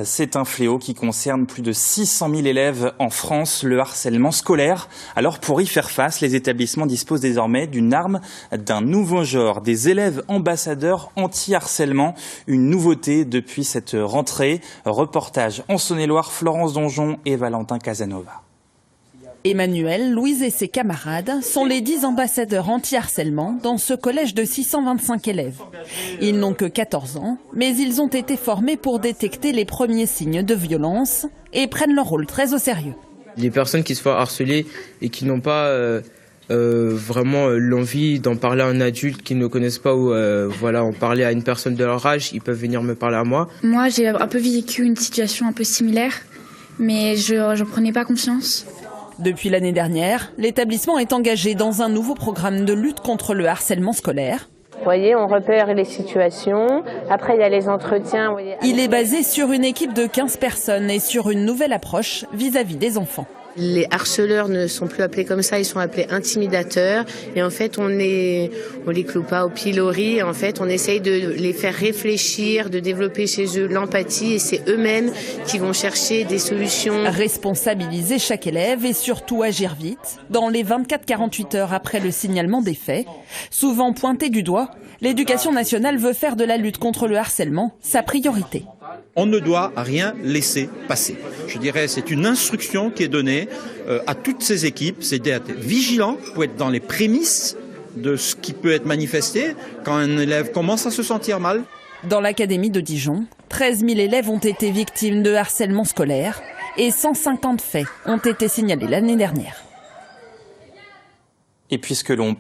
C'est un fléau qui concerne plus de 600 000 élèves en France, le harcèlement scolaire. Alors pour y faire face, les établissements disposent désormais d'une arme d'un nouveau genre, des élèves ambassadeurs anti-harcèlement. Une nouveauté depuis cette rentrée. Reportage en Saône-et-Loire, Florence Donjon et Valentin Casanova. Emmanuel, Louise et ses camarades sont les 10 ambassadeurs anti-harcèlement dans ce collège de 625 élèves. Ils n'ont que 14 ans, mais ils ont été formés pour détecter les premiers signes de violence et prennent leur rôle très au sérieux. Les personnes qui se font harceler et qui n'ont pas vraiment l'envie d'en parler à un adulte qu'ils ne connaissent pas ou en parler à une personne de leur âge, ils peuvent venir me parler à moi. Moi, j'ai un peu vécu une situation un peu similaire, mais je prenais pas confiance. Depuis l'année dernière, l'établissement est engagé dans un nouveau programme de lutte contre le harcèlement scolaire. Vous voyez, on repère les situations, après il y a les entretiens. Il est basé sur une équipe de 15 personnes et sur une nouvelle approche vis-à-vis des enfants. Les harceleurs ne sont plus appelés comme ça, ils sont appelés intimidateurs. Et en fait, on les cloue pas au pilori. En fait, on essaye de les faire réfléchir, de développer chez eux l'empathie. Et c'est eux-mêmes qui vont chercher des solutions. Responsabiliser chaque élève et surtout agir vite. Dans les 24-48 heures après le signalement des faits, souvent pointé du doigt, l'Éducation nationale veut faire de la lutte contre le harcèlement sa priorité. On ne doit rien laisser passer. Je dirais c'est une instruction qui est donnée à toutes ces équipes, c'est d'être vigilant pour être dans les prémices de ce qui peut être manifesté quand un élève commence à se sentir mal. Dans l'académie de Dijon, 13 000 élèves ont été victimes de harcèlement scolaire et 150 faits ont été signalés l'année dernière. Et puisque l'on